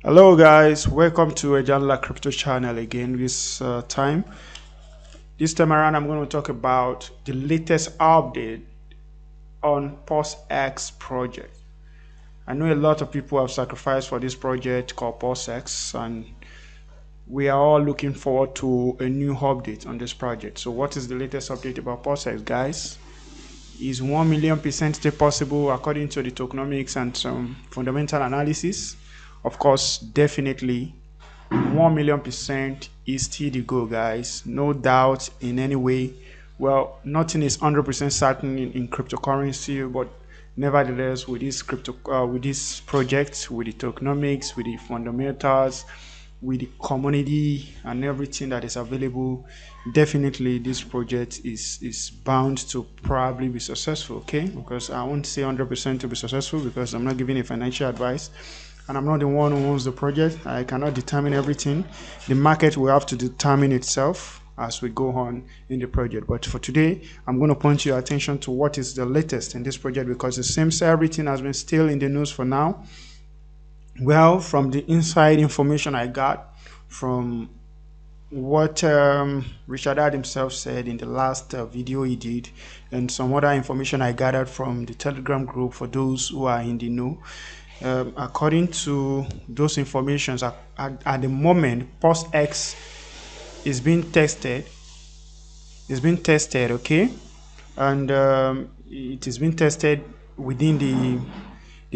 Hello guys, welcome to a Crypto channel again. This time around I'm going to talk about the latest update on PulseX project. I know a lot of people have sacrificed for this project called PulseX, and we are all looking forward to a new update on this project. So what is the latest update about PulseX, guys? Is 1,000,000% still possible according to the tokenomics and some fundamental analysis? Of course, definitely 1,000,000% is still the goal, guys. No doubt in any way. Well, nothing is 100% certain in cryptocurrency, but nevertheless, with this project, with the tokenomics, with the fundamentals, with the community and everything that is available, definitely this project is bound to probably be successful. Okay, because I won't say 100% to be successful because I'm not giving a financial advice and I'm not the one who owns the project. I cannot determine everything. The market will have to determine itself as we go on in the project. But for today, I'm going to point your attention to what is the latest in this project, because it seems everything has been still in the news for now. Well, from the inside information I got from what Richard Ad himself said in the last video he did, and some other information I gathered from the Telegram group for those who are in the know. According to those informations, at the moment, PulseX is being tested. Okay, and it is being tested within the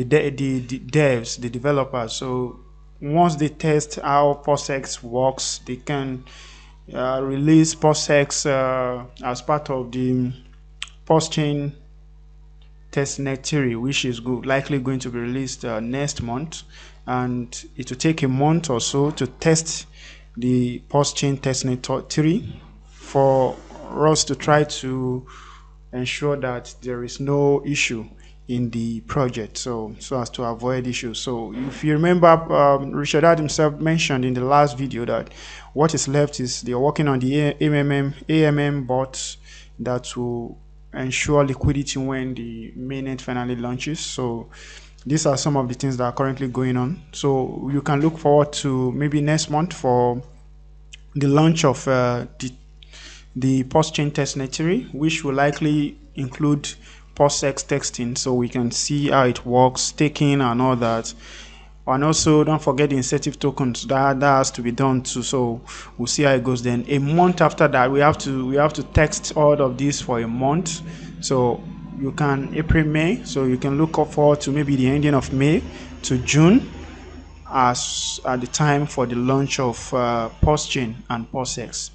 devs, the developers. So once they test how PulseX works, they can release PulseX as part of the PulseChain Testnet theory, which is likely going to be released next month, and it will take a month or so to test the PulseChain Testnet theory for us to try to ensure that there is no issue in the project, so as to avoid issues. So if you remember, Richard Ad himself mentioned in the last video that what is left is they're working on the AMM bots that will ensure liquidity when the mainnet finally launches. So these are some of the things that are currently going on. So you can look forward to maybe next month for the launch of the PulseChain testnet theory, which will likely include PulseX testing, so we can see how it works, staking and all that. And also don't forget the incentive tokens that has to be done too. So we'll see how it goes. Then a month after that, we have to test all of this for a month. So you can May, so you can look forward to maybe the ending of May to June as at the time for the launch of PulseChain and PulseX.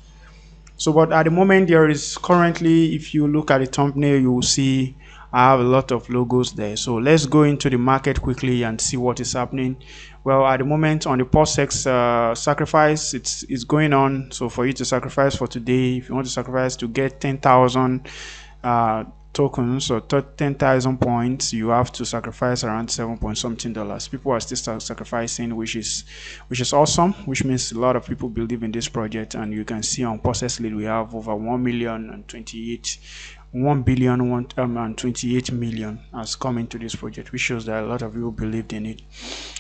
So but at the moment, there is currently, if you look at the thumbnail, you will see I have a lot of logos there. So let's go into the market quickly and see what is happening. Well, at the moment on the PulseX sacrifice, it's going on. So for you to sacrifice for today, if you want to sacrifice to get 10,000 tokens or 10,000 points, you have to sacrifice around $7 point something. People are still sacrificing, which is awesome, which means a lot of people believe in this project. And you can see on PulseX lead we have over 1,028 million has come into this project, which shows that a lot of people believed in it.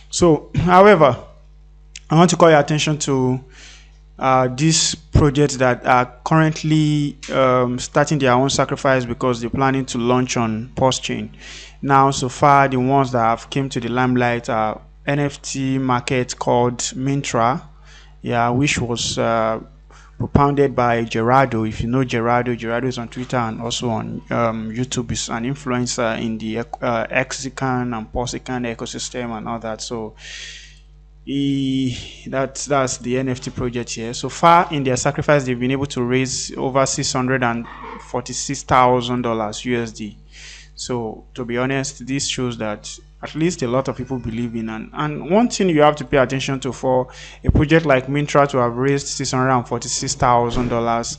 So however, I want to call your attention to these projects that are currently starting their own sacrifice because they're planning to launch on PulseChain. Now, so far, the ones that have came to the limelight are NFT market called MINTRA, which was propounded by Gerardo. If you know Gerardo is on Twitter and also on YouTube. Is an influencer in the HEXICAN and PULSECHAN ecosystem and all that. So that's the NFT project here. So far in their sacrifice, they've been able to raise over $646,000 USD. So to be honest, this shows that at least a lot of people believe in. And one thing you have to pay attention to for a project like MINTRA to have raised $646,000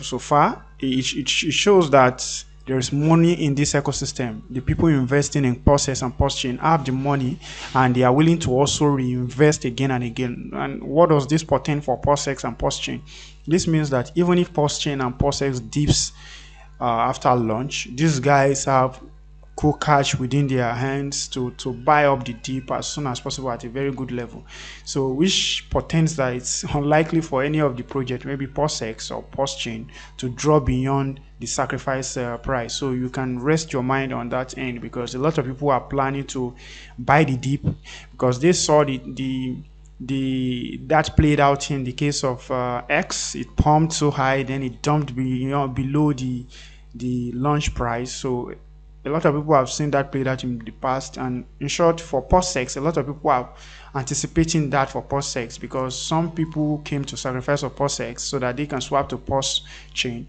so far, it shows that there is money in this ecosystem. The people investing in PulseX and PulseChain have the money, and they are willing to also reinvest again and again. And what does this portend for PulseX and PulseChain? This means that even if PulseChain and PulseX dips after launch, these guys have cool cash within their hands to buy up the dip as soon as possible at a very good level. So which portends that it's unlikely for any of the project, maybe PULSEX or PULSECHAIN, to drop beyond the sacrifice price. So you can rest your mind on that end, because a lot of people are planning to buy the dip because they saw that played out in the case of X. It pumped so high, then it dumped below the launch price. So a lot of people have seen that played out in the past. And in short, for PULSEX, a lot of people are anticipating that for PULSEX, because some people came to sacrifice for PULSEX so that they can swap to PULSECHAIN.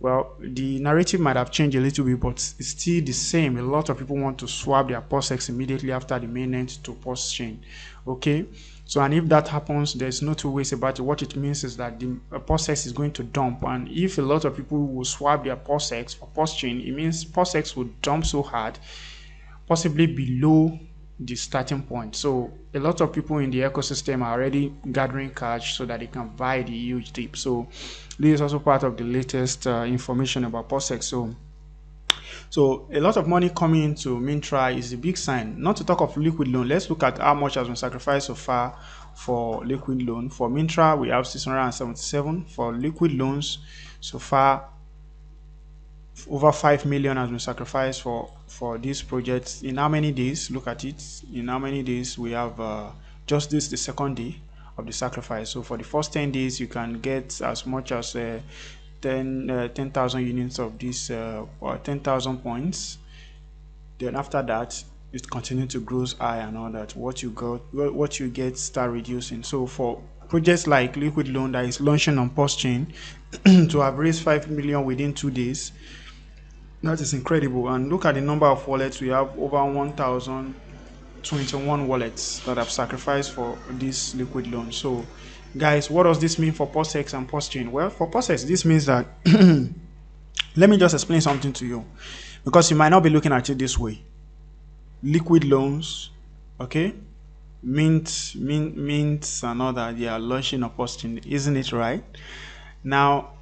Well, the narrative might have changed a little bit, but it's still the same. A lot of people want to swap their PULSEX immediately after the mainnet to PULSECHAIN. Okay, so and if that happens, there's no two ways about it. What it means is that the PULSEX is going to dump, and if a lot of people will swap their PULSEX for PULSECHAIN, it means PULSEX will dump so hard, possibly below the starting point. So a lot of people in the ecosystem are already gathering cash so that they can buy the huge dip. So this is also part of the latest information about PULSEX. So a lot of money coming into MINTRA is a big sign. Not to talk of liquid loan. Let's look at how much has been sacrificed so far for liquid loan. For MINTRA, we have 677. For liquid loans, so far, over 5 million has been sacrificed for this project. In how many days? Look at it. In how many days? We have just this, the second day of the sacrifice. So for the first 10 days, you can get as much as 10,000 units of this, or 10,000 points. Then after that, it continues to grow high and all that. What you get start reducing. So for projects like liquid loan that is launching on PULSECHAIN to have raised 5 million within 2 days, that is incredible. And look at the number of wallets. We have over 1,021 wallets that have sacrificed for this liquid loan. So guys, what does this mean for PULSEX and PULSECHAIN? Well, for PULSEX, this means that let me just explain something to you, because you might not be looking at it this way. Liquid loans, okay, mints and all that, they are launching on PULSECHAIN, isn't it right? Now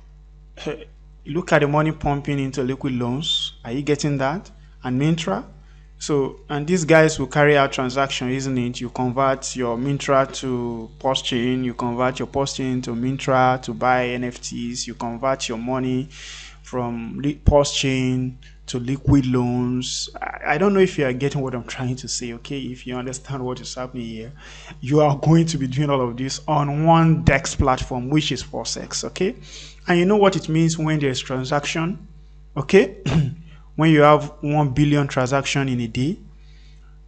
look at the money pumping into liquid loans. Are you getting that? And MINTRA. So, and these guys will carry out transaction, isn't it? You convert your MINTRA to PULSECHAIN, you convert your PULSECHAIN to MINTRA to buy NFTs, you convert your money from PULSECHAIN to liquid loans. I don't know if you are getting what I'm trying to say, okay? If you understand what is happening here, you are going to be doing all of this on one DEX platform, which is PULSEX, okay? And you know what it means when there's transaction, okay? When you have 1 billion transaction in a day,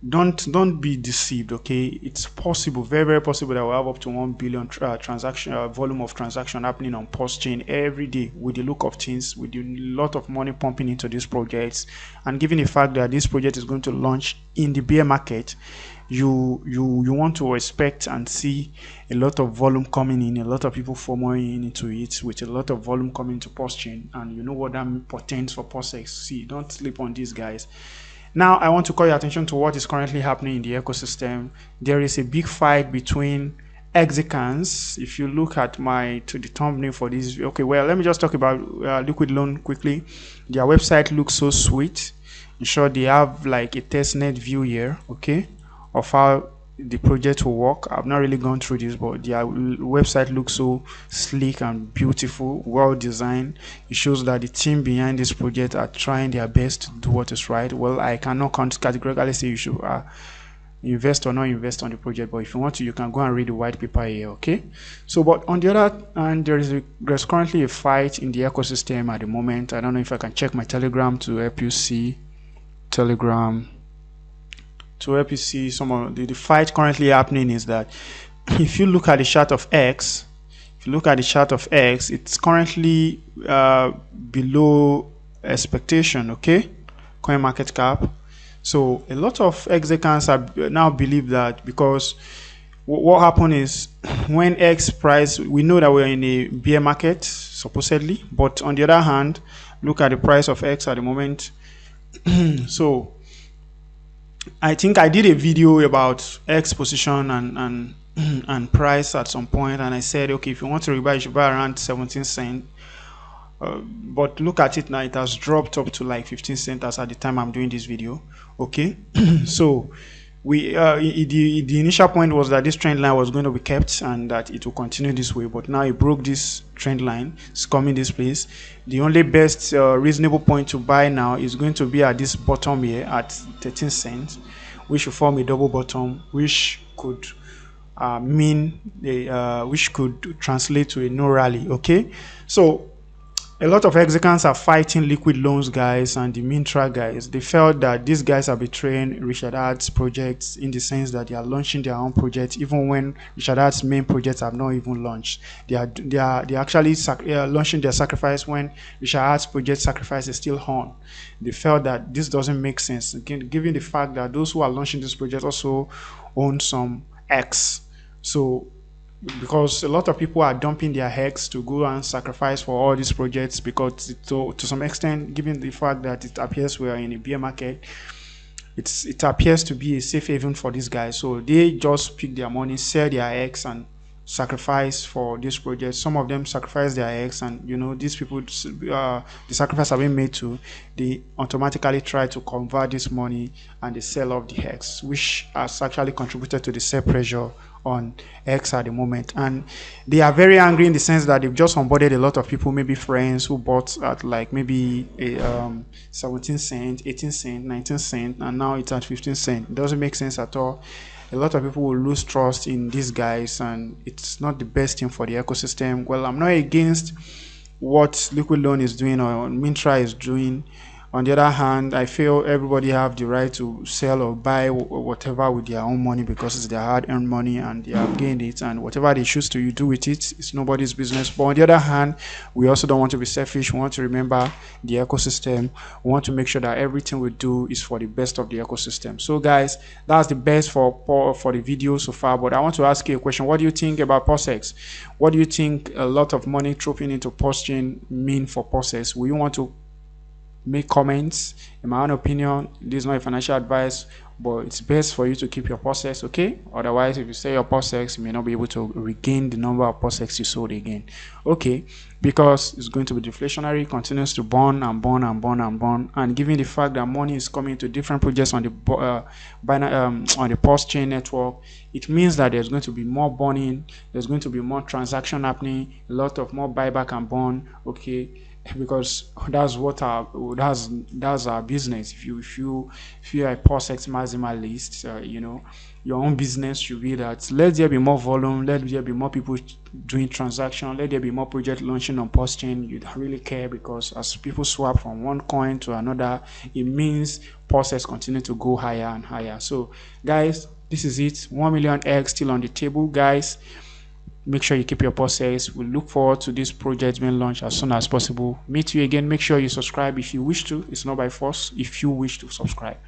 don't be deceived, okay? It's possible, very, very possible that we'll have up to 1 billion transaction volume of transaction happening on PULSECHAIN every day, with the look of things, with a lot of money pumping into these projects. And given the fact that this project is going to launch in the bear market, you want to expect and see a lot of volume coming in, a lot of people FOMOing into it, with a lot of volume coming to PULSECHAIN. And you know what that portends for PULSEX. See, don't sleep on these guys. Now I want to call your attention to what is currently happening in the ecosystem. There is a big fight between HEXICANS. If you look at the thumbnail for this, okay, well, let me just talk about liquid loan quickly. Their website looks so sweet. In short, they have like a testnet view here, okay, of how the project will work. I've not really gone through this, but their website looks so sleek and beautiful, well designed. It shows that the team behind this project are trying their best to do what is right. Well, I cannot categorically say you should invest or not invest on the project, but if you want to, you can go and read the white paper here, okay? So, but on the other hand, there's currently a fight in the ecosystem at the moment. I don't know if I can check my Telegram to help you see some of the fight currently happening. Is that if you look at the chart of X, it's currently below expectation, okay, coin market cap. So a lot of HEXICANS now believe that, because what happened is, when X price, we know that we're in a bear market supposedly, but on the other hand, look at the price of X at the moment. So I think I did a video about X position and price at some point, and I said, okay, if you want to rebuy, you should buy around 17 cents. but look at it now, it has dropped up to like 15 cents as at the time I'm doing this video. Okay. So we the initial point was that this trend line was going to be kept and that it will continue this way, but now it broke this trend line. It's coming this place. The only best reasonable point to buy now is going to be at this bottom here at 13 cents, which will form a double bottom, which could mean which could translate to a no rally. Okay, so a lot of HEXICANS are fighting liquid loans guys and the MINTRA guys. They felt that these guys are betraying Richard Heart's projects in the sense that they are launching their own projects even when Richard Heart's main projects have not even launched. They are actually launching their sacrifice when Richard Heart's project sacrifice is still on. They felt that this doesn't make sense, again, given the fact that those who are launching this project also own some X. So because a lot of people are dumping their hex to go and sacrifice for all these projects, because to some extent, given the fact that it appears we are in a bear market, it appears to be a safe haven for these guys. So they just pick their money, sell their eggs, and sacrifice for this project. Some of them sacrifice their eggs, and you know, these people the sacrifice have been made to, they automatically try to convert this money and they sell off the hex, which has actually contributed to the sell pressure on X at the moment. And they are very angry in the sense that they've just onboarded a lot of people, maybe friends who bought at like maybe a 17 cent, 18 cent, 19 cent, and now it's at 15 cent. It doesn't make sense at all. A lot of people will lose trust in these guys, and it's not the best thing for the ecosystem. Well, I'm not against what Liquid Loan is doing or MINTRA is doing. On the other hand, I feel everybody have the right to sell or buy whatever with their own money, because it's their hard-earned money and they have gained it, and whatever they choose to do with it, it's nobody's business. But on the other hand, we also don't want to be selfish. We want to remember the ecosystem. We want to make sure that everything we do is for the best of the ecosystem. So guys, that's the best for the video so far. But I want to ask you a question. What do you think about PULSEX? What do you think a lot of money trooping into PULSECHAIN mean for PULSEX? Will you want to make comments? In my own opinion, this is not a financial advice, but it's best for you to keep your PULSEX, okay? Otherwise, if you sell your PULSEX, you may not be able to regain the number of PULSEX you sold again, okay? Because it's going to be deflationary, continues to burn and burn and burn and burn, and given the fact that money is coming to different projects on the PULSECHAIN network, it means that there's going to be more burning, there's going to be more transaction happening, a lot of more buyback and burn, okay? Because that's what that's our business. If you are a PULSEX maximalist, you know, your own business should be that let there be more volume, let there be more people doing transaction, let there be more project launching on PULSECHAIN. You don't really care, because as people swap from one coin to another, it means PULSEX continue to go higher and higher. So guys, this is it. 1 million eggs still on the table, guys. Make sure you keep your PULSEX. We look forward to this project being launched as soon as possible. Meet you again. Make sure you subscribe if you wish to. It's not by force if you wish to subscribe.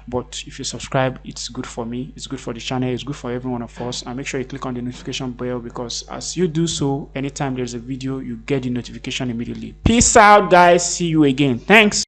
But if you subscribe, it's good for me. It's good for the channel. It's good for every one of us. And make sure you click on the notification bell, because as you do so, anytime there's a video, you get the notification immediately. Peace out, guys. See you again. Thanks.